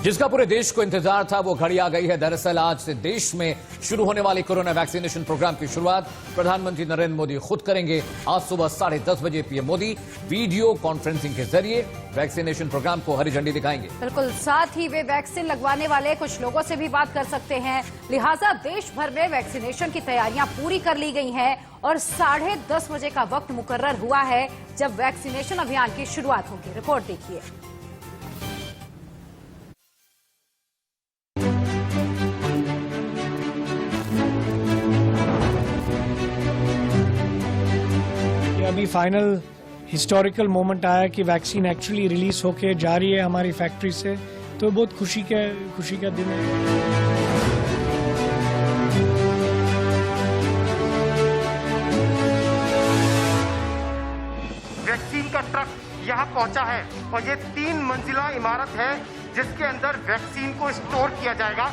जिसका पूरे देश को इंतजार था वो घड़ी आ गई है। दरअसल आज से देश में शुरू होने वाले कोरोना वैक्सीनेशन प्रोग्राम की शुरुआत प्रधानमंत्री नरेंद्र मोदी खुद करेंगे। आज सुबह 10:30 बजे पीएम मोदी वीडियो कॉन्फ्रेंसिंग के जरिए वैक्सीनेशन प्रोग्राम को हरी झंडी दिखाएंगे। बिल्कुल, साथ ही वे वैक्सीन लगवाने वाले कुछ लोगों से भी बात कर सकते हैं। लिहाजा देश भर में वैक्सीनेशन की तैयारियां पूरी कर ली गई हैं और 10:30 बजे का वक्त मुकर्रर हुआ है जब वैक्सीनेशन अभियान की शुरुआत होगी। रिपोर्ट देखिए। अभी फाइनल हिस्टोरिकल मोमेंट आया कि वैक्सीन एक्चुअली रिलीज होके जा रही है हमारी फैक्ट्री से, तो बहुत खुशी का दिन है। वैक्सीन का ट्रक यहाँ पहुंचा है और ये 3 मंजिला इमारत है जिसके अंदर वैक्सीन को स्टोर किया जाएगा।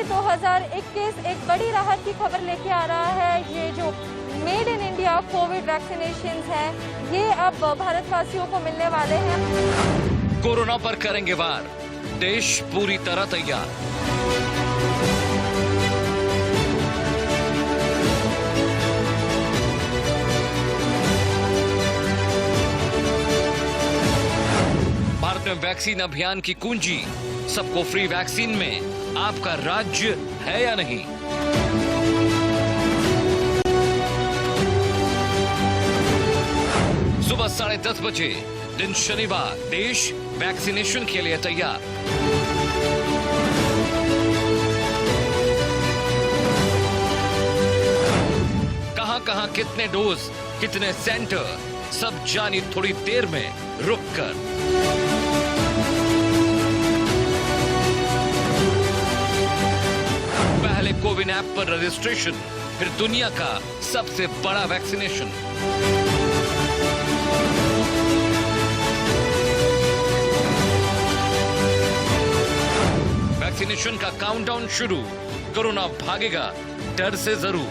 2021 एक बड़ी राहत की खबर लेके आ रहा है। ये जो made in India Covid vaccination है, ये अब भारतवासियों को मिलने वाले हैं। कोरोना पर करेंगे वार, देश पूरी तरह तैयार। भारत में वैक्सीन अभियान की कुंजी, सबको फ्री वैक्सीन में आपका राज्य है या नहीं। सुबह 10:30 बजे दिन शनिवार, देश वैक्सीनेशन के लिए तैयार। कहां कितने डोज, कितने सेंटर, सब जानी थोड़ी देर में रुककर। पहले कोविन ऐप पर रजिस्ट्रेशन, फिर दुनिया का सबसे बड़ा वैक्सीनेशन। वैक्सीनेशन का काउंटडाउन शुरू, कोरोना भागेगा डर से जरूर।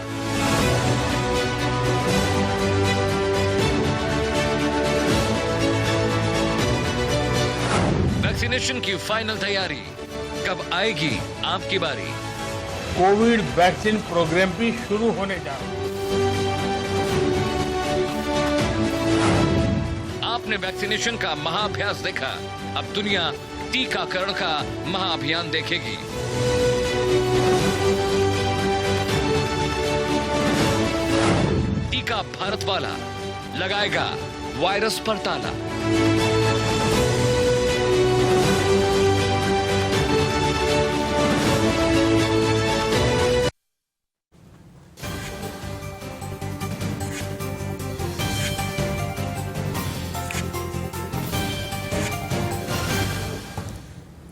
वैक्सीनेशन की फाइनल तैयारी, कब आएगी आपकी बारी। कोविड वैक्सीन प्रोग्राम भी शुरू होने जा रहा है। आपने वैक्सीनेशन का महाअभ्यास देखा, अब दुनिया टीकाकरण का महाअभियान देखेगी। टीका भारत वाला लगाएगा वायरस पर ताला।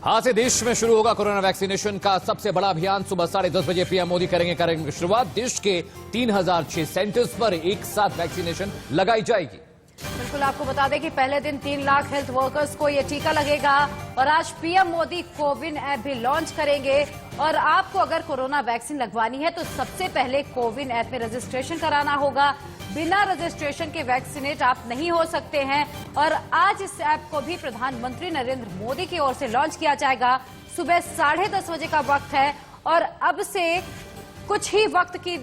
आज से देश में शुरू होगा कोरोना वैक्सीनेशन का सबसे बड़ा अभियान। सुबह 10:30 बजे पीएम मोदी करेंगे शुरुआत। देश के 3006 सेंटर्स पर एक साथ वैक्सीनेशन लगाई जाएगी। बिल्कुल, आपको बता दें कि पहले दिन 3 लाख हेल्थ वर्कर्स को यह टीका लगेगा और आज पीएम मोदी कोविन ऐप भी लॉन्च करेंगे। और आपको अगर कोरोना वैक्सीन लगवानी है तो सबसे पहले कोविन ऐप में रजिस्ट्रेशन कराना होगा। बिना रजिस्ट्रेशन के वैक्सीनेट आप नहीं हो सकते हैं। और आज इस ऐप को भी प्रधानमंत्री नरेंद्र मोदी की ओर से लॉन्च किया जाएगा। सुबह 10:30 बजे का वक्त है और अब से कुछ ही वक्त की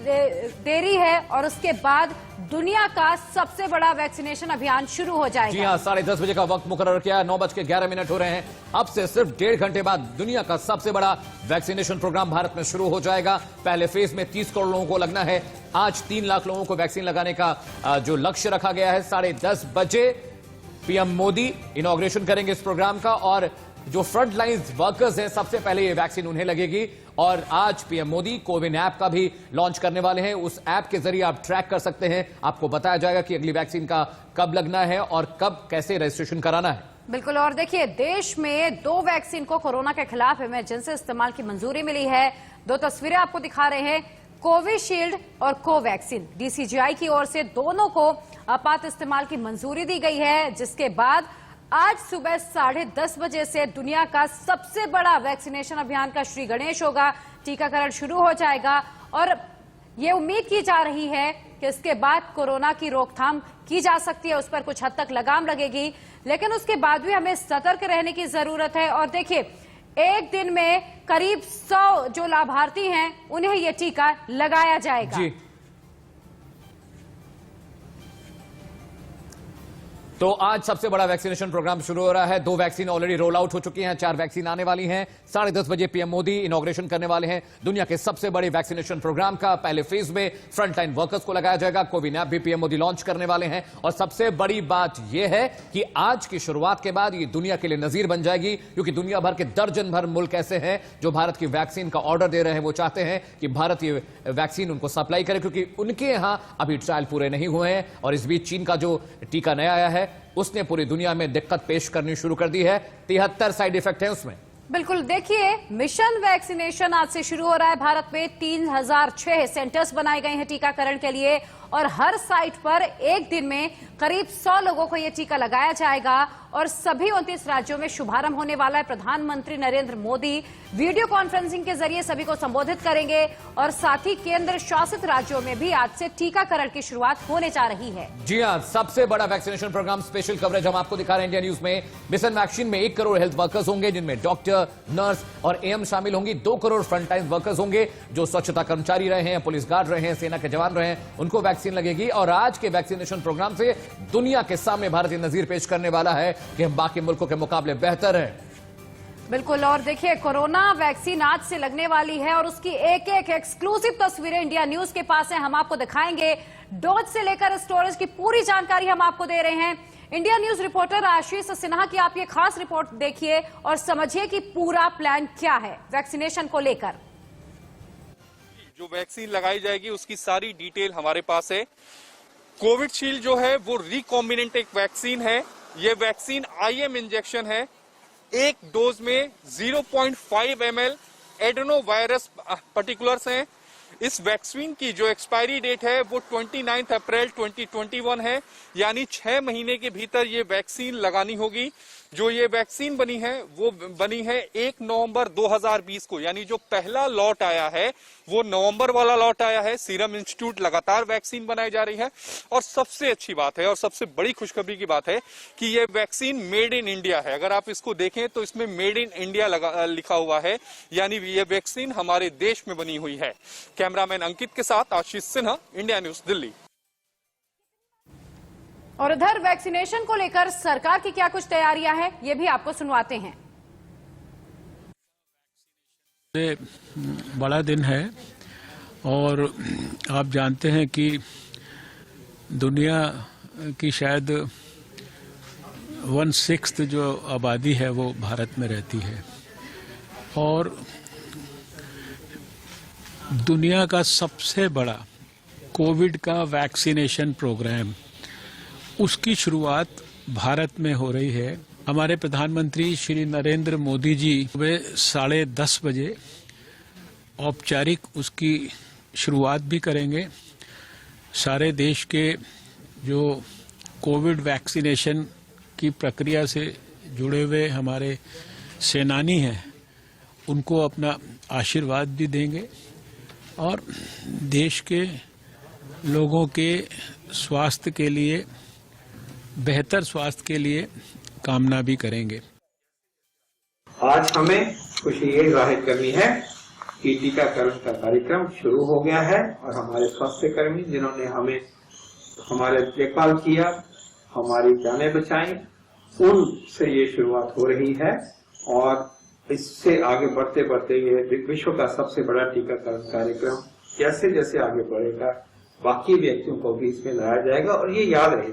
देरी है और उसके बाद दुनिया का सबसे बड़ा वैक्सीनेशन अभियान शुरू हो जाएगा। जी हां, 10:30 बजे का वक्त मुकर्रर किया है। 9:11 हो रहे हैं। अब से सिर्फ 1.5 घंटे बाद दुनिया का सबसे बड़ा वैक्सीनेशन प्रोग्राम भारत में शुरू हो जाएगा। पहले फेज में 30 करोड़ लोगों को लगना है। आज 3 लाख लोगों को वैक्सीन लगाने का जो लक्ष्य रखा गया है। 10:30 बजे पीएम मोदी इनॉग्रेशन करेंगे इस प्रोग्राम का और जो फ्रंट लाइन वर्कर्स हैं सबसे पहले ये वैक्सीन उन्हें लगेगी। और आज पीएम मोदी कोविन ऐप का भी लॉन्च करने वाले हैं। उस ऐप के जरिए आप ट्रैक कर सकते हैं, आपको बताया जाएगा कि अगली वैक्सीन का कब लगना है और कब कैसे रजिस्ट्रेशन कराना है। बिल्कुल, और देखिए देश में 2 वैक्सीन को कोरोना के खिलाफ इमरजेंसी इस्तेमाल की मंजूरी मिली है। 2 तस्वीरें आपको दिखा रहे हैं, कोविशील्ड और कोवैक्सीन। डीसीजीआई की ओर से दोनों को आपात इस्तेमाल की मंजूरी दी गई है, जिसके बाद आज सुबह 10:30 बजे से दुनिया का सबसे बड़ा वैक्सीनेशन अभियान का श्री गणेश होगा। टीकाकरण शुरू हो जाएगा और ये उम्मीद की जा रही है कि इसके बाद कोरोना की रोकथाम की जा सकती है, उस पर कुछ हद तक लगाम लगेगी, लेकिन उसके बाद भी हमें सतर्क रहने की जरूरत है। और देखिए, एक दिन में करीब 100 जो लाभार्थी हैं उन्हें यह टीका लगाया जाएगा। जी, तो आज सबसे बड़ा वैक्सीनेशन प्रोग्राम शुरू हो रहा है। 2 वैक्सीन ऑलरेडी रोल आउट हो चुकी हैं, 4 वैक्सीन आने वाली हैं। 10:30 बजे पीएम मोदी इनॉग्रेशन करने वाले हैं दुनिया के सबसे बड़े वैक्सीनेशन प्रोग्राम का। पहले फेज में फ्रंटलाइन वर्कर्स को लगाया जाएगा। कोविन ऐप भी पीएम मोदी लॉन्च करने वाले हैं। और सबसे बड़ी बात यह है कि आज की शुरुआत के बाद ये दुनिया के लिए नजीर बन जाएगी, क्योंकि दुनिया भर के दर्जन भर मुल्क ऐसे हैं जो भारत की वैक्सीन का ऑर्डर दे रहे हैं। वो चाहते हैं कि भारत ये वैक्सीन उनको सप्लाई करे, क्योंकि उनके यहां अभी ट्रायल पूरे नहीं हुए हैं। और इस बीच चीन का जो टीका नया आया है उसने पूरी दुनिया में दिक्कत पेश करनी शुरू कर दी है। 73 साइड इफेक्ट है उसमें। बिल्कुल, देखिए, मिशन वैक्सीनेशन आज से शुरू हो रहा है। भारत में 3006 सेंटर्स बनाए गए हैं टीकाकरण के लिए, और हर साइट पर एक दिन में करीब 100 लोगों को यह टीका लगाया जाएगा। और सभी 29 राज्यों में शुभारंभ होने वाला है। प्रधानमंत्री नरेंद्र मोदी वीडियो कॉन्फ्रेंसिंग के जरिए सभी को संबोधित करेंगे, और साथ ही केंद्र शासित राज्यों में भी आज से टीकाकरण की शुरुआत होने जा रही है। जी हां, सबसे बड़ा वैक्सीनेशन प्रोग्राम स्पेशल कवरेज हम आपको दिखा रहे हैं इंडिया न्यूज में। मिशन वैक्सीन में 1 करोड़ हेल्थ वर्कर्स होंगे, जिनमें डॉक्टर, नर्स और एएम शामिल होंगी। 2 करोड़ फ्रंटलाइन वर्कर्स होंगे, जो स्वच्छता कर्मचारी रहे हैं, पुलिस गार्ड रहे हैं, सेना के जवान रहे हैं, उनको वैक्सीन लगेगी। और आज के वैक्सीनेशन प्रोग्राम से दुनिया के सामने भारत नजीर पेश करने वाला है कि हम बाकी मुल्कों के मुकाबले बेहतर हैं। बिल्कुल, और देखिए, कोरोना वैक्सीन आज से लगने वाली है और उसकी एक एक एक्सक्लूसिव तस्वीरें इंडिया न्यूज के पास है, हम आपको दिखाएंगे। डोज से लेकर स्टोरेज की पूरी जानकारी हम आपको दे रहे हैं। इंडिया न्यूज रिपोर्टर आशीष सिन्हा की आप ये खास रिपोर्ट देखिए और समझिए कि पूरा प्लान क्या है वैक्सीनेशन को लेकर। जो वैक्सीन लगाई जाएगी उसकी सारी डिटेल हमारे पास है। कोविशील्ड जो है वो रिकॉम्बिनेंट एक वैक्सीन है। ये वैक्सीन IM इंजेक्शन है। एक डोज में 0.5 ml एडेनो वायरस पर्टिकुलर्स हैं। इस वैक्सीन की जो एक्सपायरी डेट है वो 29 अप्रैल 2021 है, यानी 6 महीने के भीतर ये वैक्सीन लगानी होगी। जो ये वैक्सीन बनी है वो बनी है 1 नवंबर 2020 को, यानी जो पहला लॉट आया है वो नवंबर वाला लॉट आया है। सीरम इंस्टीट्यूट लगातार वैक्सीन बनाई जा रही है। और सबसे अच्छी बात है और सबसे बड़ी खुशखबरी की बात है कि ये वैक्सीन मेड इन इंडिया है। अगर आप इसको देखें तो इसमें मेड इन इंडिया लिखा हुआ है, यानी ये वैक्सीन हमारे देश में बनी हुई है। कैमरामैन अंकित के साथ आशीष सिन्हा, इंडिया न्यूज, दिल्ली। और इधर वैक्सीनेशन को लेकर सरकार की क्या कुछ तैयारियां हैं, ये भी आपको सुनवाते हैं। ये बड़ा दिन है और आप जानते हैं कि दुनिया की शायद 1/6 जो आबादी है वो भारत में रहती है, और दुनिया का सबसे बड़ा कोविड का वैक्सीनेशन प्रोग्राम, उसकी शुरुआत भारत में हो रही है। हमारे प्रधानमंत्री श्री नरेंद्र मोदी जी सुबह 10:30 बजे औपचारिक उसकी शुरुआत भी करेंगे। सारे देश के जो कोविड वैक्सीनेशन की प्रक्रिया से जुड़े हुए हमारे सेनानी हैं उनको अपना आशीर्वाद भी देंगे, और देश के लोगों के स्वास्थ्य के लिए, बेहतर स्वास्थ्य के लिए कामना भी करेंगे। आज हमें खुशी ये जाहिर करनी है कि टीकाकरण का कार्यक्रम शुरू हो गया है, और हमारे स्वास्थ्य कर्मी जिन्होंने हमारे देखभाल किया, हमारी जानें बचाई, उनसे ये शुरुआत हो रही है। और इससे आगे बढ़ते बढ़ते ये विश्व का सबसे बड़ा टीकाकरण कार्यक्रम जैसे जैसे आगे बढ़ेगा बाकी व्यक्तियों को भी इसमें लाया जाएगा। और ये याद रहे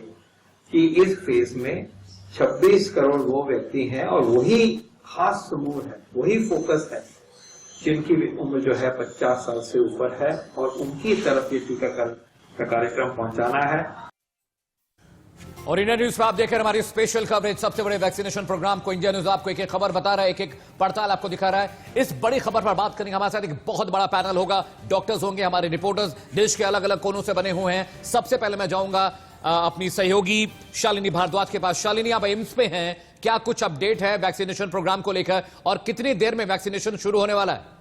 कि इस फेज में 26 करोड़ वो व्यक्ति हैं, और वही खास समूह है, वही फोकस है जिनकी उम्र जो है 50 साल से ऊपर है, और उनकी तरफ ये टीकाकरण का कार्यक्रम पहुंचाना है। और इंडिया न्यूज पर आप देख रहे हैं हमारी स्पेशल कवरेज सबसे बड़े वैक्सीनेशन प्रोग्राम को। इंडिया न्यूज आपको एक एक खबर बता रहा है, एक एक पड़ताल आपको दिखा रहा है। इस बड़ी खबर पर बात करेंगे, हमारे साथ एक बहुत बड़ा पैनल होगा। डॉक्टर्स होंगे, हमारे रिपोर्टर्स देश के अलग अलग कोनों से बने हुए हैं। सबसे पहले मैं जाऊंगा अपनी सहयोगी शालिनी भारद्वाज के पास। शालिनी, आप एम्स पे हैं, क्या कुछ अपडेट है वैक्सीनेशन प्रोग्राम को लेकर, और कितनी देर में वैक्सीनेशन शुरू होने वाला है?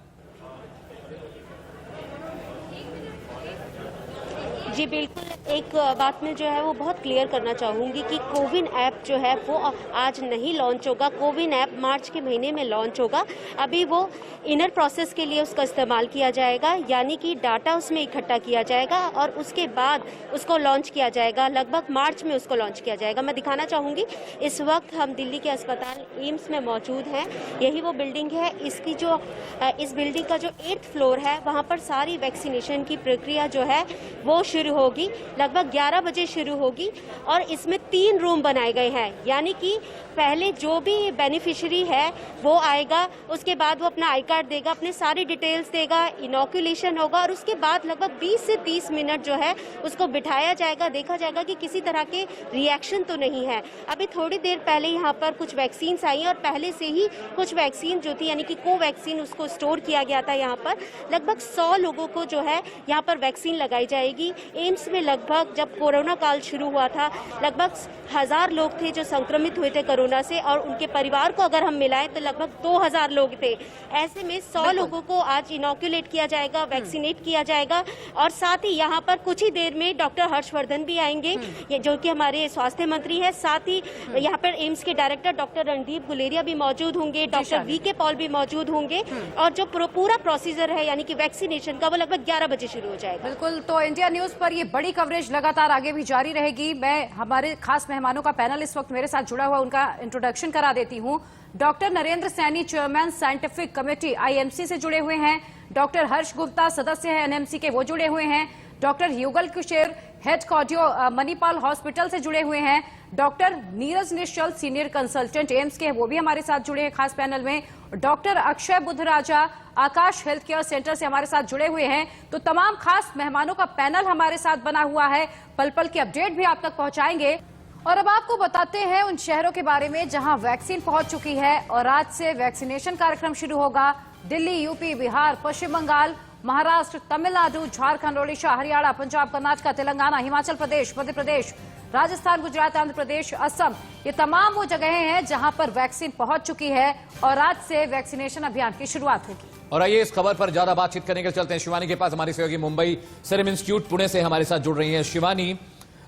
जी बिल्कुल, एक बात में जो है वो बहुत क्लियर करना चाहूँगी कि कोविन ऐप जो है वो आज नहीं लॉन्च होगा। कोविन ऐप मार्च के महीने में लॉन्च होगा। अभी वो इनर प्रोसेस के लिए उसका इस्तेमाल किया जाएगा, यानी कि डाटा उसमें इकट्ठा किया जाएगा और उसके बाद उसको लॉन्च किया जाएगा। लगभग मार्च में उसको लॉन्च किया जाएगा। मैं दिखाना चाहूँगी, इस वक्त हम दिल्ली के अस्पताल एम्स में मौजूद हैं। यही वो बिल्डिंग है। इस बिल्डिंग का जो 8th फ्लोर है वहाँ पर सारी वैक्सीनेशन की प्रक्रिया जो है वो शुरू होगी। लगभग 11 बजे शुरू होगी और इसमें 3 रूम बनाए गए हैं, यानी कि पहले जो भी बेनिफिशियरी है वो आएगा, उसके बाद वो अपना आई कार्ड देगा, अपने सारी डिटेल्स देगा, इनॉकुलेशन होगा और उसके बाद लगभग 20 से 30 मिनट जो है उसको बिठाया जाएगा, देखा जाएगा कि किसी तरह के रिएक्शन तो नहीं है। अभी थोड़ी देर पहले यहाँ पर कुछ वैक्सीन आई और पहले से ही कुछ वैक्सीन जो थी यानी कि कोवैक्सीन उसको स्टोर किया गया था। यहाँ पर लगभग 100 लोगों को जो है यहाँ पर वैक्सीन लगाई जाएगी। एम्स में लगभग जब कोरोना काल शुरू हुआ था लगभग 1000 लोग थे जो संक्रमित हुए थे कोरोना से और उनके परिवार को अगर हम मिलाएं तो लगभग 2000 लोग थे। ऐसे में 100 लोगों को आज इनॉकुलेट किया जाएगा, वैक्सीनेट किया जाएगा और साथ ही यहाँ पर कुछ ही देर में डॉक्टर हर्षवर्धन भी आएंगे जो कि हमारे स्वास्थ्य मंत्री है। साथ ही यहाँ पर एम्स के डायरेक्टर डॉक्टर रणदीप गुलेरिया भी मौजूद होंगे, डॉक्टर वीके पॉल भी मौजूद होंगे और जो पूरा प्रोसीजर है यानी कि वैक्सीनेशन का वो लगभग 11 बजे शुरू हो जाएगा। बिल्कुल, तो इंडिया न्यूज पर ये बड़ी कवरेज लगातार आगे भी जारी रहेगी। मैं हमारे खास मेहमानों का पैनल इस वक्त मेरे साथ जुड़ा हुआ, उनका इंट्रोडक्शन करा देती हूँ। Doctor Narendra Saini, chairman scientific committee IMC से जुड़े हुए हैं। डॉक्टर हर्ष गुप्ता, सदस्य हैं एनएमसी के, वो जुड़े हुए हैं। डॉक्टर युगल Quaiser, head cardio Manipal hospital से जुड़े हुए हैं। डॉक्टर नीरज निश्चल, सीनियर कंसल्टेंट एम्स के, वो भी हमारे साथ जुड़े हैं खास पैनल में। डॉक्टर अक्षय बुद्धराजा, आकाश हेल्थ केयर सेंटर से हमारे साथ जुड़े हुए हैं। तो तमाम खास मेहमानों का पैनल हमारे साथ बना हुआ है, पल पल की अपडेट भी आप तक पहुंचाएंगे। और अब आपको बताते हैं उन शहरों के बारे में जहां वैक्सीन पहुंच चुकी है और आज से वैक्सीनेशन कार्यक्रम शुरू होगा। दिल्ली, यूपी, बिहार, पश्चिम बंगाल, महाराष्ट्र, तमिलनाडु, झारखंड, ओडिशा, हरियाणा, पंजाब, कर्नाटक, तेलंगाना, हिमाचल प्रदेश, मध्य प्रदेश, राजस्थान, गुजरात, आंध्र प्रदेश, असम, ये तमाम वो जगहें हैं जहां पर वैक्सीन पहुंच चुकी है और आज से वैक्सीनेशन अभियान की शुरुआत होगी। और आइए इस खबर पर ज्यादा बातचीत करने के चलते हैं शिवानी के पास। हमारी सहयोगी मुंबई सीरम इंस्टीट्यूट पुणे से हमारे साथ जुड़ रही हैं। शिवानी,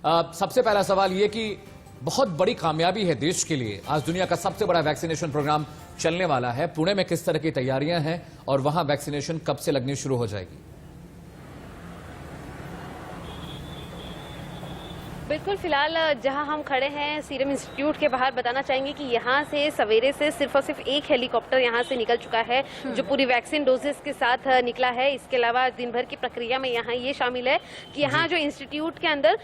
सबसे पहला सवाल ये कि बहुत बड़ी कामयाबी है देश के लिए, आज दुनिया का सबसे बड़ा वैक्सीनेशन प्रोग्राम चलने वाला है। पुणे में किस तरह की तैयारियां हैं और वहां वैक्सीनेशन कब से लगनी शुरू हो जाएगी? बिल्कुल, फिलहाल जहां हम खड़े हैं सीरम इंस्टीट्यूट के बाहर, बताना चाहेंगे कि यहां से सवेरे से सिर्फ और सिर्फ एक हेलीकॉप्टर यहां से निकल चुका है जो पूरी वैक्सीन डोजेस के साथ निकला है। इसके अलावा दिन भर की प्रक्रिया में यहां ये शामिल है कि यहां जो इंस्टीट्यूट के अंदर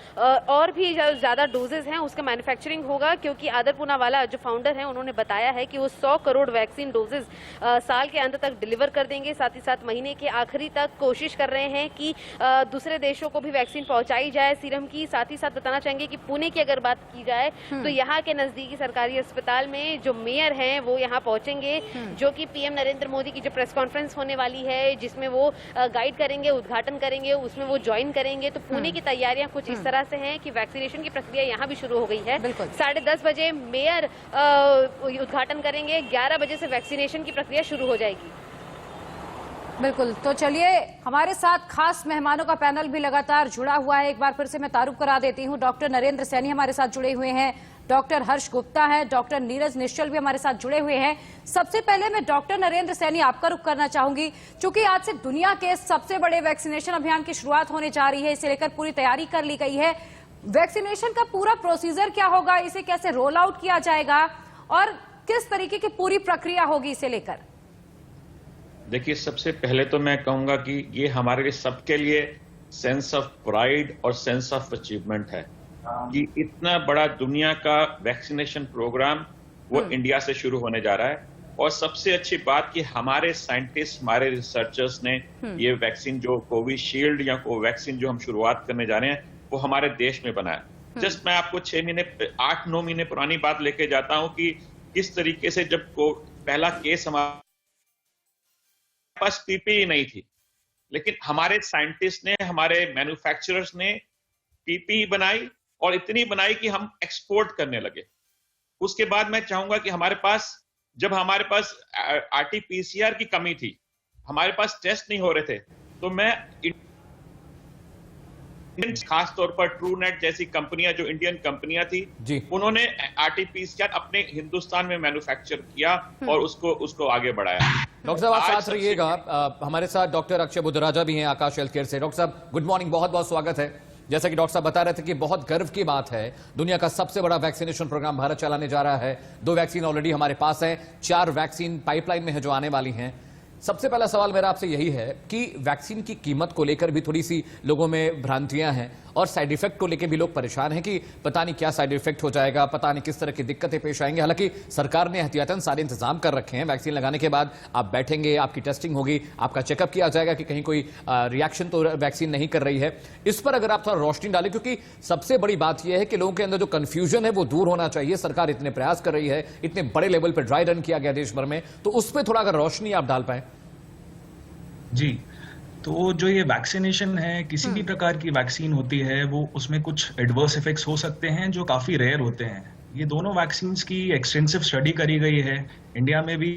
और भी ज्यादा डोजेस हैं उसका मैन्युफैक्चरिंग होगा, क्योंकि आदर पूनावाला जो फाउंडर हैं उन्होंने बताया है कि वो 100 करोड़ वैक्सीन डोजेस साल के अंत तक डिलीवर कर देंगे। साथ ही साथ महीने के आखिरी तक कोशिश कर रहे हैं कि दूसरे देशों को भी वैक्सीन पहुंचाई जाए सीरम की। साथ ही साथ बताना चाहेंगे कि पुणे की अगर बात की जाए तो यहाँ के नजदीकी सरकारी अस्पताल में जो मेयर हैं वो यहाँ पहुंचेंगे, जो कि पीएम नरेंद्र मोदी की जो प्रेस कॉन्फ्रेंस होने वाली है जिसमें वो गाइड करेंगे, उद्घाटन करेंगे, उसमें वो ज्वाइन करेंगे। तो पुणे की तैयारियां कुछ इस तरह से हैं कि वैक्सीनेशन की प्रक्रिया यहाँ भी शुरू हो गई है। 10:30 बजे मेयर उद्घाटन करेंगे, 11 बजे से वैक्सीनेशन की प्रक्रिया शुरू हो जाएगी। बिल्कुल, तो चलिए हमारे साथ खास मेहमानों का पैनल भी लगातार जुड़ा हुआ है। एक बार फिर से मैं तारुफ करा देती हूँ। डॉक्टर नरेंद्र सैनी हमारे साथ जुड़े हुए हैं, डॉक्टर हर्ष गुप्ता है, डॉक्टर नीरज निश्चल भी हमारे साथ जुड़े हुए हैं। सबसे पहले मैं डॉक्टर नरेंद्र सैनी आपका रुख करना चाहूंगी, क्योंकि आज से दुनिया के सबसे बड़े वैक्सीनेशन अभियान की शुरुआत होने जा रही है। इसे लेकर पूरी तैयारी कर ली गई है। वैक्सीनेशन का पूरा प्रोसीजर क्या होगा, इसे कैसे रोल आउट किया जाएगा और किस तरीके की पूरी प्रक्रिया होगी इसे लेकर? देखिए, सबसे पहले तो मैं कहूंगा कि ये हमारे लिए सबके लिए सेंस ऑफ प्राइड और सेंस ऑफ अचीवमेंट है कि इतना बड़ा दुनिया का वैक्सीनेशन प्रोग्राम वो इंडिया से शुरू होने जा रहा है। और सबसे अच्छी बात कि हमारे साइंटिस्ट, हमारे रिसर्चर्स ने ये वैक्सीन जो कोविशील्ड या कोवैक्सीन जो हम शुरुआत करने जा रहे हैं वो हमारे देश में बनाया। जस्ट मैं आपको 8-9 महीने पुरानी बात लेके जाता हूं कि किस तरीके से जब पहला केस हमारे पास पीपीई नहीं थी, लेकिन हमारे साइंटिस्ट ने, हमारे मैन्युफैक्चरर्स ने पीपीई बनाई और इतनी बनाई कि हम एक्सपोर्ट करने लगे। उसके बाद मैं चाहूंगा कि जब हमारे पास आरटीपीसीआर की कमी थी, हमारे पास टेस्ट नहीं हो रहे थे, तो मैं खास तौर पर ट्रूनेट जैसी कंपनियां जो इंडियन कंपनियां थी जी, उन्होंने आरटी-पीसीआर अपने हिंदुस्तान में मैन्युफैक्चर किया और उसको आगे बढ़ाया। डॉक्टर साहब आप साथ रहिएगा। हमारे साथ डॉक्टर अक्षय बुद्धराजा भी हैं आकाश हेल्थ केयर से। डॉक्टर साहब गुड मॉर्निंग, बहुत बहुत स्वागत है। जैसा कि डॉक्टर साहब बता रहे थे कि बहुत गर्व की बात है, दुनिया का सबसे बड़ा वैक्सीनेशन प्रोग्राम भारत चलाने जा रहा है। 2 वैक्सीन ऑलरेडी हमारे पास है, 4 वैक्सीन पाइपलाइन में है जो आने वाली हैं। सबसे पहला सवाल मेरा आपसे यही है कि वैक्सीन की कीमत को लेकर भी थोड़ी सी लोगों में भ्रांतियां हैं और साइड इफेक्ट को लेकर भी लोग परेशान हैं कि पता नहीं क्या साइड इफेक्ट हो जाएगा, पता नहीं किस तरह की दिक्कतें पेश आएंगी। हालांकि सरकार ने एहतियातन सारे इंतजाम कर रखे हैं। वैक्सीन लगाने के बाद आप बैठेंगे, आपकी टेस्टिंग होगी, आपका चेकअप किया जाएगा कि कहीं कोई रिएक्शन तो वैक्सीन नहीं कर रही है। इस पर अगर आप थोड़ा रोशनी डालें, क्योंकि सबसे बड़ी बात यह है कि लोगों के अंदर जो कंफ्यूजन है वो दूर होना चाहिए। सरकार इतने प्रयास कर रही है, इतने बड़े लेवल पर ड्राई रन किया गया देश भर में, तो उस पर थोड़ा अगर रोशनी आप डाल पाए। जी, तो जो ये वैक्सीनेशन है, किसी भी प्रकार की वैक्सीन होती है, वो उसमें कुछ एडवर्स इफेक्ट्स हो सकते हैं जो काफी रेयर होते हैं। ये दोनों वैक्सीन्स की एक्सटेंसिव स्टडी करी गई है, इंडिया में भी,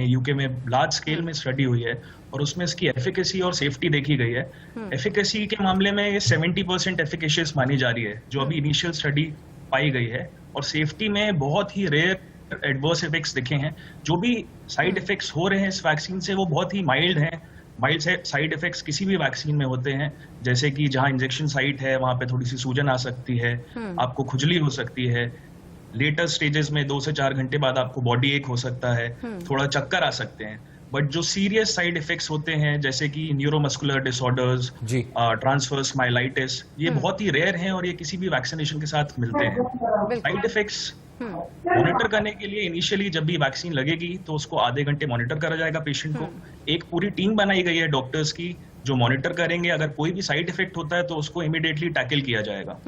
यूके में लार्ज स्केल में स्टडी हुई है और उसमें इसकी एफिकेसी और सेफ्टी देखी गई है। एफिकेसी के मामले में ये 70% एफिकेशियस मानी जा रही है जो अभी इनिशियल स्टडी पाई गई है, और सेफ्टी में बहुत ही रेयर एडवर्स इफेक्ट्स दिखे हैं। जो भी साइड इफेक्ट्स हो रहे हैं इस वैक्सीन से वो बहुत ही माइल्ड हैं। माइल्ड साइड इफेक्ट्स किसी भी वैक्सीन में होते हैं, जैसे कि जहां इंजेक्शन साइट है वहां पे थोड़ी सी सूजन आ सकती है, आपको खुजली हो सकती है, लेटर स्टेजेस में 2 से 4 घंटे बाद आपको बॉडी एक हो सकता है, थोड़ा चक्कर आ सकते हैं। बट जो सीरियस साइड इफेक्ट्स होते हैं जैसे कि न्यूरोमस्कुलर डिसऑर्डर्स, ट्रांसवर्स माइलाइटिस, ये बहुत ही रेयर हैं और ये किसी भी वैक्सीनेशन के साथ मिलते हैं। साइड इफेक्ट्स मॉनिटर करने के लिए इनिशियली जब भी वैक्सीन लगेगी तो उसको आधे घंटे मॉनिटर करा जाएगा पेशेंट को। एक पूरी टीम बनाई गई है डॉक्टर्स की जो मॉनिटर करेंगे, अगर कोई भी साइड इफेक्ट होता है तो उसको इमीडिएटली टैकल किया जाएगा।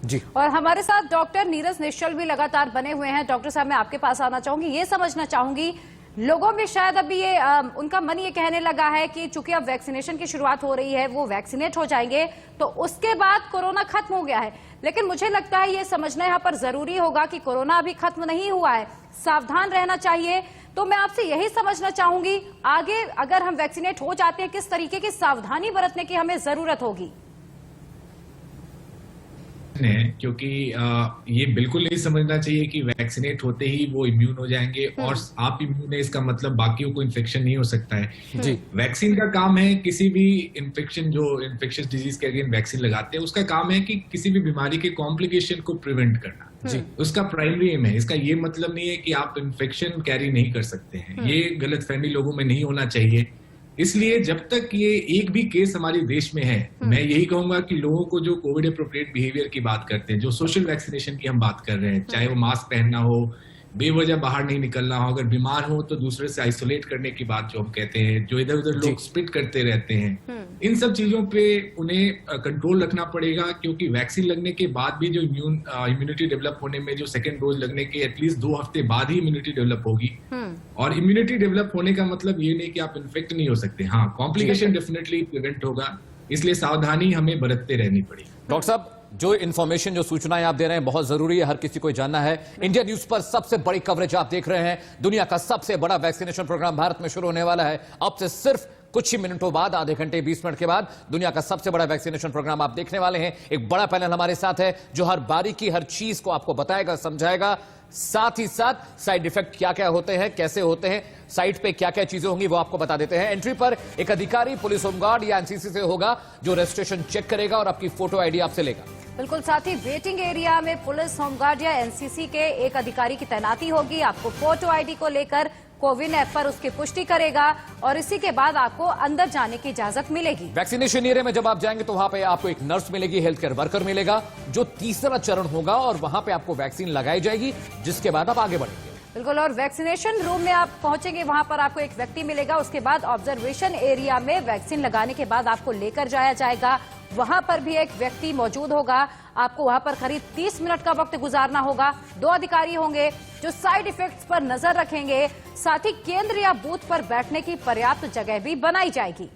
जी, और हमारे साथ डॉक्टर नीरज निश्चल भी लगातार बने हुए हैं। डॉक्टर साहब मैं आपके पास आना चाहूंगी, ये समझना चाहूंगी लोगों में शायद अभी ये उनका मन ये कहने लगा है कि चूंकि अब वैक्सीनेशन की शुरुआत हो रही है, वो वैक्सीनेट हो जाएंगे तो उसके बाद कोरोना खत्म हो गया है। लेकिन मुझे लगता है ये समझना यहाँ पर जरूरी होगा कि कोरोना अभी खत्म नहीं हुआ है, सावधान रहना चाहिए। तो मैं आपसे यही समझना चाहूंगी, आगे अगर हम वैक्सीनेट हो जाते हैं किस तरीके की सावधानी बरतने की हमें जरूरत होगी? क्योंकि ये बिल्कुल नहीं समझना चाहिए कि वैक्सीनेट होते ही वो इम्यून हो जाएंगे और आप इम्यून है इसका मतलब बाकियों को इन्फेक्शन नहीं हो सकता है। जी, वैक्सीन का काम है किसी भी इन्फेक्शन, जो इन्फेक्शियस डिजीज के अगेंस्ट वैक्सीन लगाते हैं उसका काम है कि किसी भी बीमारी के कॉम्प्लिकेशन को प्रिवेंट करना। जी, उसका प्राइमरी एम है। इसका ये मतलब नहीं है कि आप इन्फेक्शन कैरी नहीं कर सकते हैं, ये गलतफहमी लोगों में नहीं होना चाहिए। इसलिए जब तक ये एक भी केस हमारे देश में है, मैं यही कहूंगा कि लोगों को जो कोविड एप्रोप्रिएट बिहेवियर की बात करते हैं, जो सोशल वैक्सीनेशन की हम बात कर रहे हैं, चाहे वो मास्क पहनना हो, बेवजह बाहर नहीं निकलना हो, अगर बीमार हो तो दूसरे से आइसोलेट करने की बात जो हम कहते हैं, जो इधर उधर लोग स्पिट करते रहते हैं, इन सब चीजों पे उन्हें कंट्रोल रखना पड़ेगा। क्योंकि वैक्सीन लगने के बाद भी जो इम्यूनिटी डेवलप होने में जो सेकेंड डोज लगने के एटलीस्ट 2 हफ्ते बाद ही इम्यूनिटी डेवलप होगी। और इम्यूनिटी डेवलप होने का मतलब ये नहीं कि आप इन्फेक्ट नहीं हो सकते। हाँ, कॉम्प्लिकेशन डेफिनेटली प्रिवेंट होगा, इसलिए सावधानी हमें बरतते रहनी पड़ेगी। डॉक्टर साहब, जो इन्फॉर्मेशन, जो सूचनाएं आप दे रहे हैं बहुत जरूरी है, हर किसी को जानना है। इंडिया न्यूज पर सबसे बड़ी कवरेज आप देख रहे हैं। दुनिया का सबसे बड़ा वैक्सीनेशन प्रोग्राम भारत में शुरू होने वाला है। अब से सिर्फ कुछ ही मिनटों बाद, आधे घंटे 20 मिनट के बाद दुनिया का सबसे बड़ा वैक्सीनेशन प्रोग्राम आप देखने वाले हैं। एक बड़ा पैनल हमारे साथ है जो हर बारीकी, हर चीज को आपको बताएगा, समझाएगा। साथ ही साथ साइड इफेक्ट क्या क्या होते हैं, कैसे होते हैं, साइट पे क्या क्या चीजें होंगी वो आपको बता देते हैं। एंट्री पर एक अधिकारी पुलिस होमगार्ड या एनसीसी से होगा जो रजिस्ट्रेशन चेक करेगा और आपकी फोटो आईडी आपसे लेगा। बिल्कुल, साथ ही वेटिंग एरिया में पुलिस, होमगार्ड या एनसीसी के एक अधिकारी की तैनाती होगी। आपको फोटो आईडी को लेकर कोविन ऐप पर उसकी पुष्टि करेगा और इसी के बाद आपको अंदर जाने की इजाजत मिलेगी। वैक्सीनेशन एरिया में जब आप जाएंगे तो वहां पे आपको एक नर्स मिलेगी, हेल्थ केयर वर्कर मिलेगा, जो तीसरा चरण होगा और वहां पे आपको वैक्सीन लगाई जाएगी, जिसके बाद आप आगे बढ़ेंगे। बिल्कुल, और वैक्सीनेशन रूम में आप पहुंचेंगे, वहां पर आपको एक व्यक्ति मिलेगा। उसके बाद ऑब्जर्वेशन एरिया में वैक्सीन लगाने के बाद आपको लेकर जाया जाएगा, वहां पर भी एक व्यक्ति मौजूद होगा। आपको वहां पर करीब 30 मिनट का वक्त गुजारना होगा। 2 अधिकारी होंगे जो साइड इफेक्ट्स पर नजर रखेंगे। साथ ही केंद्र या बूथ पर बैठने की पर्याप्त जगह भी बनाई जाएगी।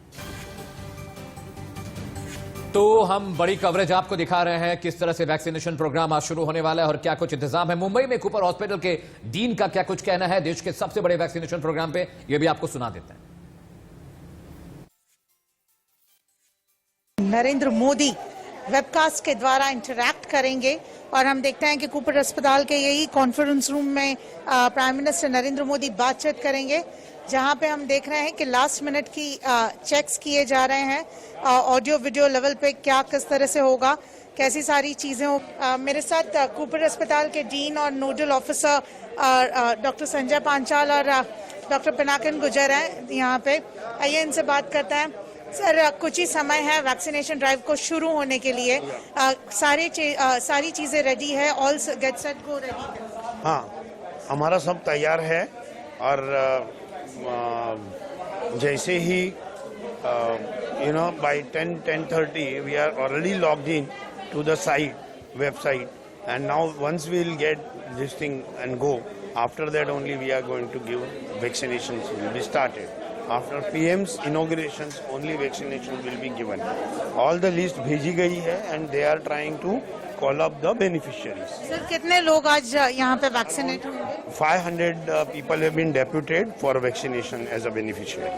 तो हम बड़ी कवरेज आपको दिखा रहे हैं किस तरह से वैक्सीनेशन प्रोग्राम आज शुरू होने वाला है और क्या कुछ इंतजाम है। मुंबई में कूपर हॉस्पिटल के डीन का क्या कुछ कहना है देश के सबसे बड़े वैक्सीनेशन प्रोग्राम पे, यह भी आपको सुना देते हैं। नरेंद्र मोदी वेबकास्ट के द्वारा इंटरैक्ट करेंगे और हम देखते हैं कि कूपर अस्पताल के यही कॉन्फ्रेंस रूम में प्राइम मिनिस्टर नरेंद्र मोदी बातचीत करेंगे, जहां पे हम देख रहे हैं कि लास्ट मिनट की चेक्स किए जा रहे हैं, ऑडियो वीडियो लेवल पे क्या किस तरह से होगा, कैसी सारी चीजें हो। मेरे साथ कूपर अस्पताल के डीन और nodal officer doctor Sanjay Panchal और डॉक्टर पिनाकिन गुजर हैं यहाँ पे। आइए इनसे बात करते हैं। सर, कुछ ही समय है वैक्सीनेशन ड्राइव को शुरू होने के लिए, सारी चीजें रेडी है, all get set go ready है? हाँ, हमारा सब तैयार है और जैसे ही by 10:30 we are already logged in to the website, and now once we'll get this thing and go, after that only we are going to give vaccinations will be started. After PM's inaugurations only vaccination will be given. All the list भेजी गई है and they are trying to call up the beneficiaries. Sir, कितने लोग आज यहाँ पे vaccinate होंगे? 500 people have been deputed for vaccination as a beneficiary.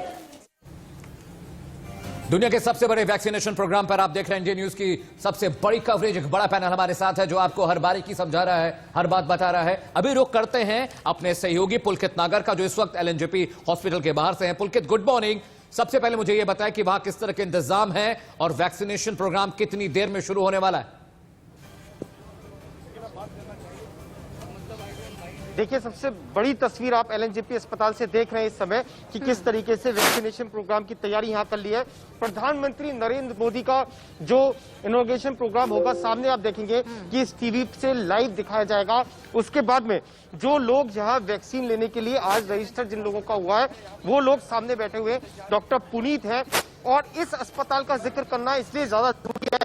दुनिया के सबसे बड़े वैक्सीनेशन प्रोग्राम पर आप देख रहे हैं इंडिया न्यूज की सबसे बड़ी कवरेज। एक बड़ा पैनल हमारे साथ है जो आपको हर बारीकी समझा रहा है, हर बात बता रहा है। अभी रुख करते हैं अपने सहयोगी पुलकित नागर का, जो इस वक्त एलएनजेपी हॉस्पिटल के बाहर से हैं। पुलकित, गुड मॉर्निंग। सबसे पहले मुझे यह बताएं कि वहां किस तरह के इंतजाम है और वैक्सीनेशन प्रोग्राम कितनी देर में शुरू होने वाला है? देखिए, सबसे बड़ी तस्वीर आप एलएनजेपी अस्पताल से देख रहे हैं इस समय कि किस तरीके से वैक्सीनेशन प्रोग्राम की तैयारी यहां कर ली है। प्रधानमंत्री नरेंद्र मोदी का जो इनॉग्रेशन प्रोग्राम होगा, सामने आप देखेंगे कि इस टीवी से लाइव दिखाया जाएगा। उसके बाद में जो लोग यहाँ वैक्सीन लेने के लिए आज रजिस्टर जिन लोगों का हुआ है, वो लोग सामने बैठे हुए डॉक्टर पुनीत है। और इस अस्पताल का जिक्र करना इसलिए ज्यादा जरूरी है,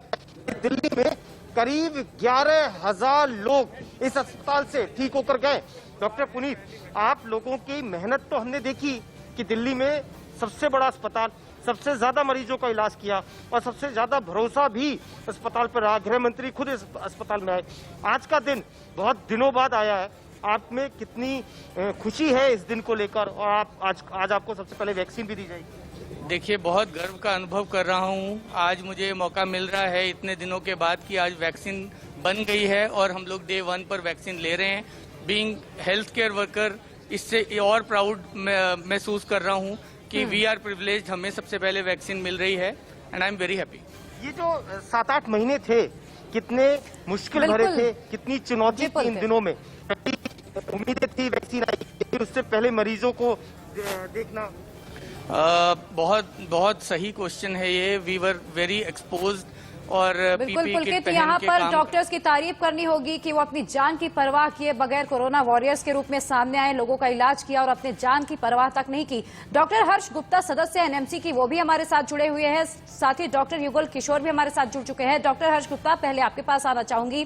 दिल्ली में करीब 11,000 लोग इस अस्पताल से ठीक होकर गए। डॉक्टर पुनीत, आप लोगों की मेहनत तो हमने देखी कि दिल्ली में सबसे बड़ा अस्पताल, सबसे ज्यादा मरीजों का इलाज किया और सबसे ज्यादा भरोसा भी अस्पताल पर रहा। गृह मंत्री खुद इस अस्पताल में आए। आज का दिन बहुत दिनों बाद आया है, आप में कितनी खुशी है इस दिन को लेकर, और आप आज आपको सबसे पहले वैक्सीन भी दी जाएगी? देखिए, बहुत गर्व का अनुभव कर रहा हूँ। आज मुझे मौका मिल रहा है इतने दिनों के बाद कि आज वैक्सीन बन गई है और हम लोग डे 1 पर वैक्सीन ले रहे हैं। बीइंग हेल्थ केयर वर्कर, इससे और प्राउड महसूस कर रहा हूँ कि वी आर प्रिविलेज्ड, हमें सबसे पहले वैक्सीन मिल रही है and I am very happy. ये जो 7-8 महीने थे, कितने मुश्किल भरे थे, कितनी चुनौती थी इन दिनों में। उम्मीदें थी वैक्सीन आई, उससे पहले मरीजों को देखना। बहुत सही क्वेश्चन है ये। वी वर वेरी एक्सपोज्ड और बिल्कुल पुलकित, यहाँ पर डॉक्टर्स की तारीफ करनी होगी कि वो अपनी जान की परवाह किए बगैर कोरोना वॉरियर्स के रूप में सामने आए, लोगों का इलाज किया और अपने जान की परवाह तक नहीं की। डॉक्टर हर्ष गुप्ता, सदस्य एनएमसी की, वो भी हमारे साथ जुड़े हुए हैं। साथ ही डॉक्टर युगल किशोर भी हमारे साथ जुड़ चुके हैं। डॉक्टर हर्ष गुप्ता, पहले आपके पास आना चाहूंगी,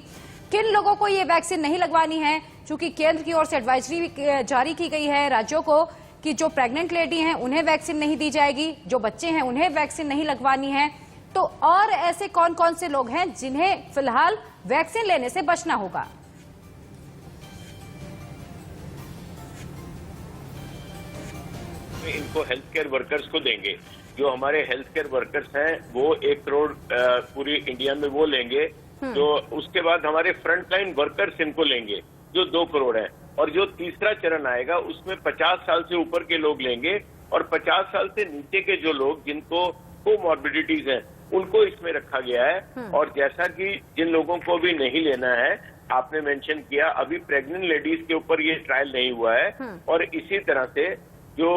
किन लोगों को ये वैक्सीन नहीं लगवानी है? चूंकि केंद्र की ओर से एडवाइजरी जारी की गई है राज्यों को कि जो प्रेग्नेंट लेडी हैं उन्हें वैक्सीन नहीं दी जाएगी, जो बच्चे हैं उन्हें वैक्सीन नहीं लगवानी है। तो और ऐसे कौन कौन से लोग हैं जिन्हें फिलहाल वैक्सीन लेने से बचना होगा? इनको हेल्थ केयर वर्कर्स को देंगे। जो हमारे हेल्थ केयर वर्कर्स हैं वो 1 करोड़ पूरी इंडिया में वो लेंगे। जो उसके बाद हमारे फ्रंटलाइन वर्कर्स इनको लेंगे जो 2 करोड़ है। और जो तीसरा चरण आएगा उसमें 50 साल से ऊपर के लोग लेंगे और 50 साल से नीचे के जो लोग जिनको कोमॉर्बिडिटीज हैं उनको इसमें रखा गया है। और जैसा कि जिन लोगों को भी नहीं लेना है, आपने मेंशन किया, अभी प्रेग्नेंट लेडीज के ऊपर ये ट्रायल नहीं हुआ है। और इसी तरह से जो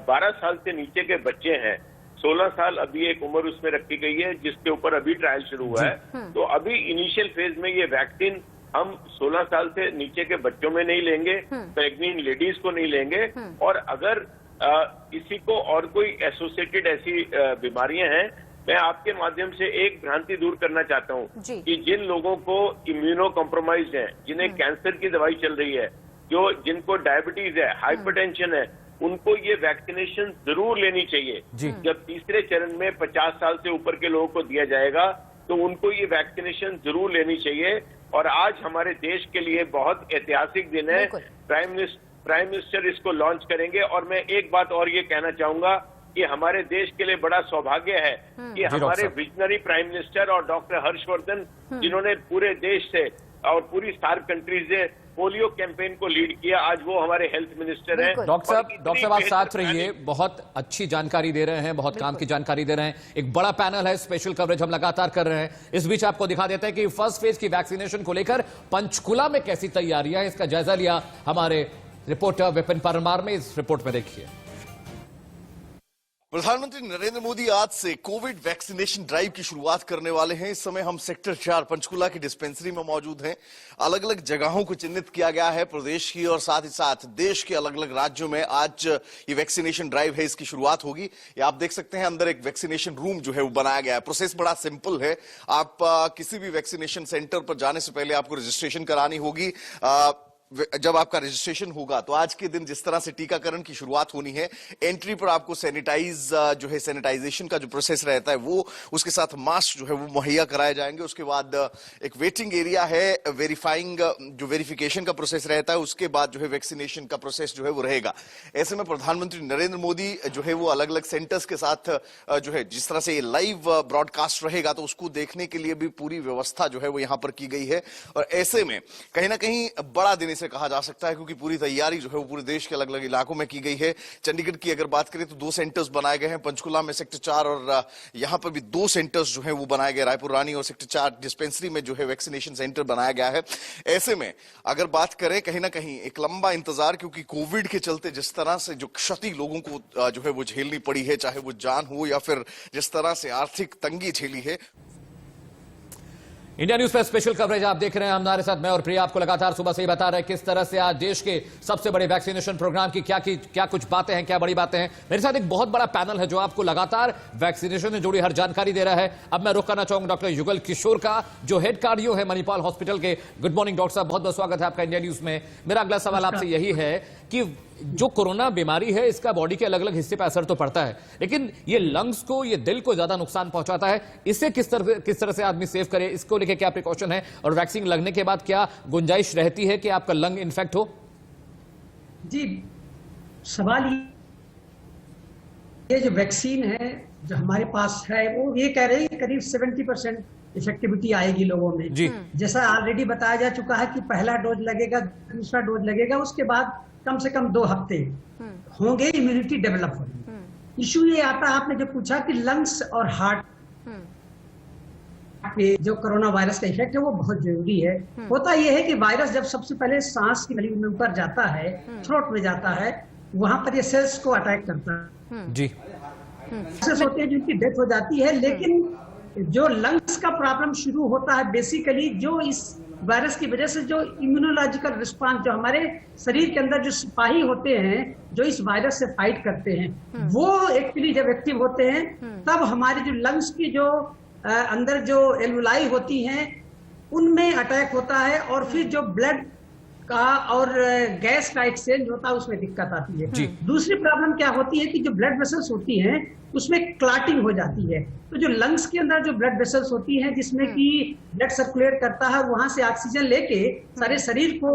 12 साल से नीचे के बच्चे हैं, 16 साल अभी एक उम्र उसमें रखी गई है जिसके ऊपर अभी ट्रायल शुरू हुआ है। तो अभी इनिशियल फेज में ये वैक्सीन हम 16 साल से नीचे के बच्चों में नहीं लेंगे, प्रेग्नेंट लेडीज को नहीं लेंगे। और अगर किसी को और कोई एसोसिएटेड ऐसी बीमारियां हैं, मैं आपके माध्यम से एक भ्रांति दूर करना चाहता हूं कि जिन लोगों को इम्यूनो कॉम्प्रोमाइज है, जिन्हें कैंसर की दवाई चल रही है, जिनको डायबिटीज है, हाइपरटेंशन है, उनको ये वैक्सीनेशन जरूर लेनी चाहिए। जब तीसरे चरण में 50 साल से ऊपर के लोगों को दिया जाएगा तो उनको ये वैक्सीनेशन जरूर लेनी चाहिए। और आज हमारे देश के लिए बहुत ऐतिहासिक दिन है। प्राइम मिनिस्टर इसको लॉन्च करेंगे। और मैं एक बात और ये कहना चाहूंगा ये हमारे देश के लिए बड़ा सौभाग्य है कि हमारे विजनरी प्राइम मिनिस्टर और डॉक्टर हर्षवर्धन, जिन्होंने पूरे देश से और पूरी सार्क कंट्रीज से पोलियो कैंपेन को लीड किया, आज वो हमारे हेल्थ मिनिस्टर हैं। डॉक्टर साहब आप साथ रहिए, बहुत अच्छी जानकारी दे रहे हैं, बहुत काम की जानकारी दे रहे हैं। एक बड़ा पैनल है, स्पेशल कवरेज हम लगातार कर रहे हैं। इस बीच आपको दिखा देते हैं कि फर्स्ट फेज की वैक्सीनेशन को लेकर पंचकुला में कैसी तैयारियां हैं, इसका जायजा लिया हमारे रिपोर्टर विपिन परमार ने। इस रिपोर्ट में देखिए। प्रधानमंत्री नरेंद्र मोदी आज से कोविड वैक्सीनेशन ड्राइव की शुरुआत करने वाले हैं। इस समय हम सेक्टर 4 पंचकुला की डिस्पेंसरी में मौजूद हैं। अलग अलग जगहों को चिन्हित किया गया है प्रदेश की और साथ ही साथ देश के अलग अलग राज्यों में आज ये वैक्सीनेशन ड्राइव है, इसकी शुरुआत होगी। ये आप देख सकते हैं, अंदर एक वैक्सीनेशन रूम जो है वो बनाया गया है। प्रोसेस बड़ा सिंपल है। आप किसी भी वैक्सीनेशन सेंटर पर जाने से पहले आपको रजिस्ट्रेशन करानी होगी। जब आपका रजिस्ट्रेशन होगा तो आज के दिन जिस तरह से टीकाकरण की शुरुआत होनी है, एंट्री पर आपको सैनिटाइजेशन का जो प्रोसेस रहता है वो, उसके साथ मास्क जो है वो मुहैया कराए जाएंगे। उसके बाद एक वेटिंग एरिया है, वेरिफिकेशन का प्रोसेस रहता है। उसके बाद जो है वैक्सीनेशन का प्रोसेस जो है वो रहेगा। ऐसे में प्रधानमंत्री नरेंद्र मोदी जो है वो अलग अलग सेंटर्स के साथ जो है, जिस तरह से ये लाइव ब्रॉडकास्ट रहेगा तो उसको देखने के लिए भी पूरी व्यवस्था जो है वो यहां पर की गई है। और ऐसे में कहीं ना कहीं बड़ा दिन से कहा जा सकता है, क्योंकि पूरी तैयारी जो है वो पूरे देश के अलग अलग इलाकों में की गई है। चंडीगढ़ की अगर बात करें तो 2 सेंटर्स बनाए गए हैं, पंचकुला में सेक्टर 4 और यहां पर भी 2 सेंटर्स जो है वो बनाए गए, रायपुर रानी और सेक्टर 4 डिस्पेंसरी में जो है वैक्सीनेशन सेंटर बनाया गया है। ऐसे में अगर बात करें कहीं ना कहीं एक लंबा इंतजार, क्योंकि कोविड के चलते जिस तरह से जो क्षति लोगों को जो है वो झेलनी पड़ी है, चाहे वो जान हो या फिर जिस तरह से आर्थिक तंगी झेली है। इंडिया न्यूज पर स्पेशल कवरेज आप देख रहे हैं। हमारे साथ मैं और प्रिया आपको लगातार सुबह से ही बता रहे हैं किस तरह से आज देश के सबसे बड़े वैक्सीनेशन प्रोग्राम की क्या कुछ बातें हैं, क्या बड़ी बातें हैं। मेरे साथ एक बहुत बड़ा पैनल है जो आपको लगातार वैक्सीनेशन से जुड़ी हर जानकारी दे रहा है। अब मैं रुख करना चाहूंगा डॉक्टर युगल किशोर का, जो हेड कार्डियो है मणिपाल हॉस्पिटल के। गुड मॉर्निंग डॉक्टर साहब, बहुत बहुत स्वागत है आपका इंडिया न्यूज में। मेरा अगला सवाल आपसे यही है कि जो कोरोना बीमारी है इसका बॉडी के अलग अलग हिस्से पर असर तो पड़ता है, लेकिन ये लंग्स को, ये दिल को ज्यादा नुकसान पहुंचाता है। इससे किस तरह से आदमी सेव करे, इसको लेके क्या प्रिकॉशन है, और वैक्सीन लगने के बाद क्या गुंजाइश रहती है कि आपका लंग इन्फेक्ट हो? जी, सवाल ये जो वैक्सीन है जो हमारे पास है वो ये कह रहे हैं करीब 70% इफेक्टिविटी आएगी लोगों में। जी। जैसा ऑलरेडी बताया जा चुका है कि पहला डोज लगेगा, दूसरा डोज लगेगा, उसके बाद कम से कम 2 हफ्ते होंगे, इम्यूनिटी डेवलप होगी। इशू ये आता है, आपने जो पूछा कि लंग्स और हार्ट पे जो कोरोना वायरस का इफेक्ट है वो बहुत जरूरी है। होता यह है कि वायरस जब सबसे पहले सांस की नली में ऊपर जाता है, थ्रोट में जाता है, वहां पर ये सेल्स को अटैक करता है। जी। सेल्स होते हैं जिनकी डेथ हो जाती है, लेकिन जो लंग्स का प्रॉब्लम शुरू होता है बेसिकली जो इस वायरस की वजह से जो इम्यूनोलॉजिकल रिस्पांस, जो हमारे शरीर के अंदर जो सिपाही होते हैं जो इस वायरस से फाइट करते हैं, वो एक्चुअली जब एक्टिव होते हैं तब हमारे जो लंग्स की जो अंदर जो एल्वुलाई होती हैं उनमें अटैक होता है, और फिर जो ब्लड का और गैस का एक्सचेंज होता है उसमें दिक्कत आती है। दूसरी प्रॉब्लम क्या होती है कि जो ब्लड वेसल्स होती हैं उसमें क्लॉटिंग हो जाती है। तो जो लंग्स के अंदर जो ब्लड वेसल्स होती हैं जिसमें कि ब्लड सर्कुलेट करता है, वहां से ऑक्सीजन लेके सारे शरीर को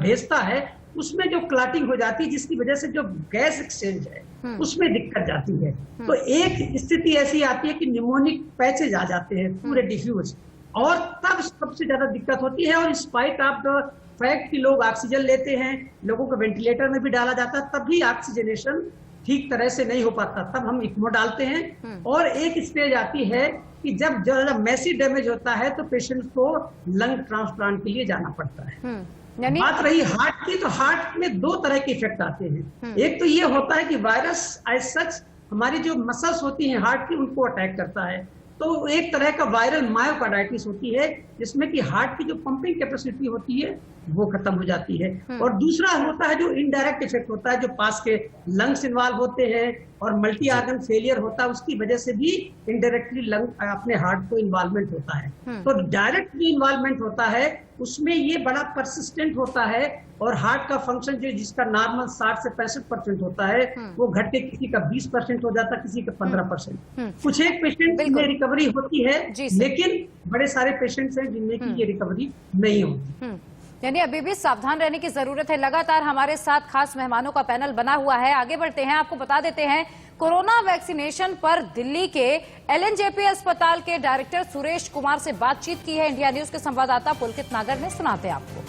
भेजता है, उसमें जो क्लॉटिंग हो जाती है जिसकी वजह से जो गैस एक्सचेंज है उसमें दिक्कत जाती है। तो एक स्थिति ऐसी आती है कि निमोनिक पैचेज आ जाते हैं पूरे डिफ्यूज, और तब सबसे ज्यादा दिक्कत होती है। और स्पाइट ऑफ द फैक्ट कि लोग ऑक्सीजन लेते हैं, लोगों को वेंटिलेटर में भी डाला जाता है, तब भी ऑक्सीजनेशन ठीक तरह से नहीं हो पाता, तब हम इक्मो डालते हैं। और एक स्टेज आती है कि जब ज्यादा मैसिव डैमेज होता है तो पेशेंट को लंग ट्रांसप्लांट के लिए जाना पड़ता है। बात रही हार्ट की, तो हार्ट में 2 तरह के इफेक्ट आते हैं। एक तो ये होता है कि वायरस एज सच हमारी जो मसल्स होती हैं हार्ट की उनको अटैक करता है, तो एक तरह का वायरल मायोकार्डाइटिस होती है जिसमें कि हार्ट की जो पंपिंग कैपेसिटी होती है वो खत्म हो जाती है। और दूसरा होता है जो इनडायरेक्ट इफेक्ट होता है, जो पास के लंग्स इन्वॉल्व होते हैं और मल्टी ऑर्गन फेलियर होता है, उसकी वजह से भी इनडायरेक्टली लंग अपने हार्ट को इन्वॉल्वमेंट होता है। तो डायरेक्ट भी इन्वॉल्वमेंट होता है, उसमें ये बड़ा परसिस्टेंट होता है, और हार्ट का फंक्शन जो जिसका नॉर्मल 60 से 65% होता है वो घट के किसी का 20% हो जाता है, किसी का 15%। कुछ एक पेशेंट में रिकवरी होती है, लेकिन बड़े सारे पेशेंट्स हैं जिनमें की ये रिकवरी नहीं होती। यानी अभी भी सावधान रहने की जरूरत है। लगातार हमारे साथ खास मेहमानों का पैनल बना हुआ है। आगे बढ़ते हैं, आपको बता देते हैं कोरोना वैक्सीनेशन पर दिल्ली के एलएनजेपी अस्पताल के डायरेक्टर सुरेश कुमार से बातचीत की है इंडिया न्यूज के संवाददाता पुलकित नागर ने। सुनाते हैं आपको।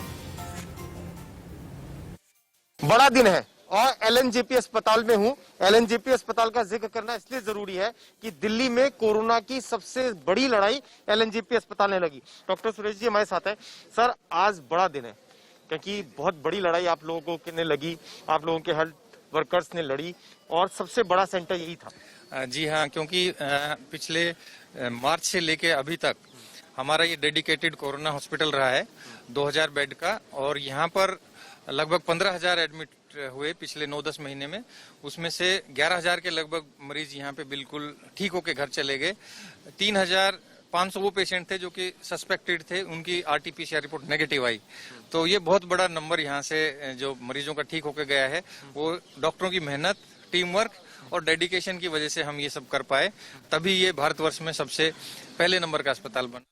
बड़ा दिन है और एलएनजेपी अस्पताल में हूं। एलएनजेपी अस्पताल का जिक्र करना इसलिए जरूरी है कि दिल्ली में कोरोना की सबसे बड़ी लड़ाई एलएनजेपी अस्पताल ने लगी। डॉक्टर सुरेश जी हमारे साथ है। सर, आज बड़ा दिन है क्योंकि बहुत बड़ी लड़ाई आप लोगों ने लगी, आप लोगों के हेल्थ वर्कर्स ने लड़ी और सबसे बड़ा सेंटर यही था। जी हाँ, क्योंकि पिछले मार्च से लेके अभी तक हमारा ये डेडिकेटेड कोरोना हॉस्पिटल रहा है 2000 बेड का, और यहाँ पर लगभग 15,000 एडमिट हुए पिछले 9-10 महीने में। उसमें से 11,000 के लगभग मरीज यहाँ पे बिल्कुल ठीक होके घर चले गए। 3,500 वो पेशेंट थे जो कि सस्पेक्टेड थे, उनकी आरटीपीसीआर रिपोर्ट नेगेटिव आई। तो ये बहुत बड़ा नंबर यहाँ से जो मरीजों का ठीक होके गया है, वो डॉक्टरों की मेहनत, टीम वर्क और डेडिकेशन की वजह से हम ये सब कर पाए, तभी ये भारतवर्ष में सबसे पहले नंबर का अस्पताल बना।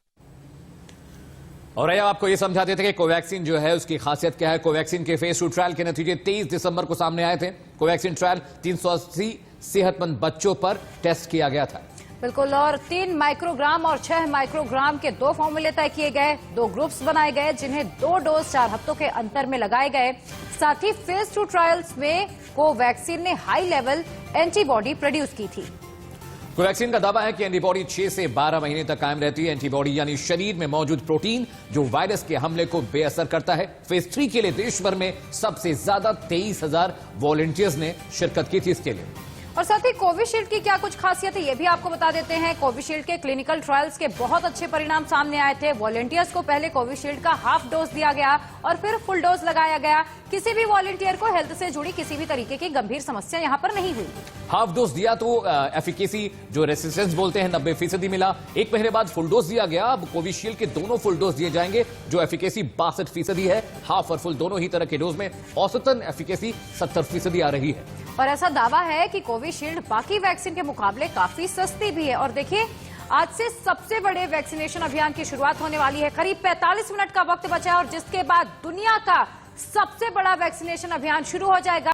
और अब आपको ये समझा देते कि कोवैक्सीन जो है उसकी खासियत क्या है। कोवैक्सीन के फेज 2 ट्रायल के नतीजे 23 दिसंबर को सामने आए थे। कोवैक्सीन ट्रायल 380 सेहतमंद बच्चों पर टेस्ट किया गया था। बिल्कुल, और 3 माइक्रोग्राम और 6 माइक्रोग्राम के 2 फॉर्मूले तय किए गए, 2 ग्रुप्स बनाए गए जिन्हें 2 डोज 4 हफ्तों के अंतर में लगाए गए। साथ ही फेज 2 ट्रायल्स में कोवैक्सीन ने हाई लेवल एंटीबॉडी प्रोड्यूस की थी। कोवैक्सीन का दावा है कि एंटीबॉडी 6 से 12 महीने तक कायम रहती है। एंटीबॉडी यानी शरीर में मौजूद प्रोटीन जो वायरस के हमले को बेअसर करता है। फेज 3 के लिए देश भर में सबसे ज्यादा 23,000 वॉलंटियर्स ने शिरकत की थी इसके लिए। और साथ ही कोविशील्ड की क्या कुछ खासियत है ये भी आपको बता देते हैं। कोविशील्ड के क्लिनिकल ट्रायल्स के बहुत अच्छे परिणाम सामने आए थे। वॉलंटियर्स को पहले कोविशील्ड का हाफ डोज दिया गया और फिर फुल डोज लगाया गया। किसी भी वॉलंटियर को हेल्थ से जुड़ी किसी भी तरीके की गंभीर समस्या यहाँ पर नहीं हुई। हाफ डोज दिया तो एफिकेसी जो रेसिस्टेंस बोलते हैं 90% मिला। 1 महीने बाद फुल डोज दिया गया। अब कोविशील्ड के दोनों फुल डोज दिए जाएंगे जो एफिकेसी 62% है। हाफ और फुल दोनों ही तरह के डोज में औसतन एफिकेसी 70% आ रही है। और ऐसा दावा है कि कोविशील्ड बाकी वैक्सीन के मुकाबले काफी सस्ती भी है। और देखिए, आज से सबसे बड़े वैक्सीनेशन अभियान की शुरुआत होने वाली है। करीब 45 मिनट का वक्त बचा है और जिसके बाद दुनिया का सबसे बड़ा वैक्सीनेशन अभियान शुरू हो जाएगा।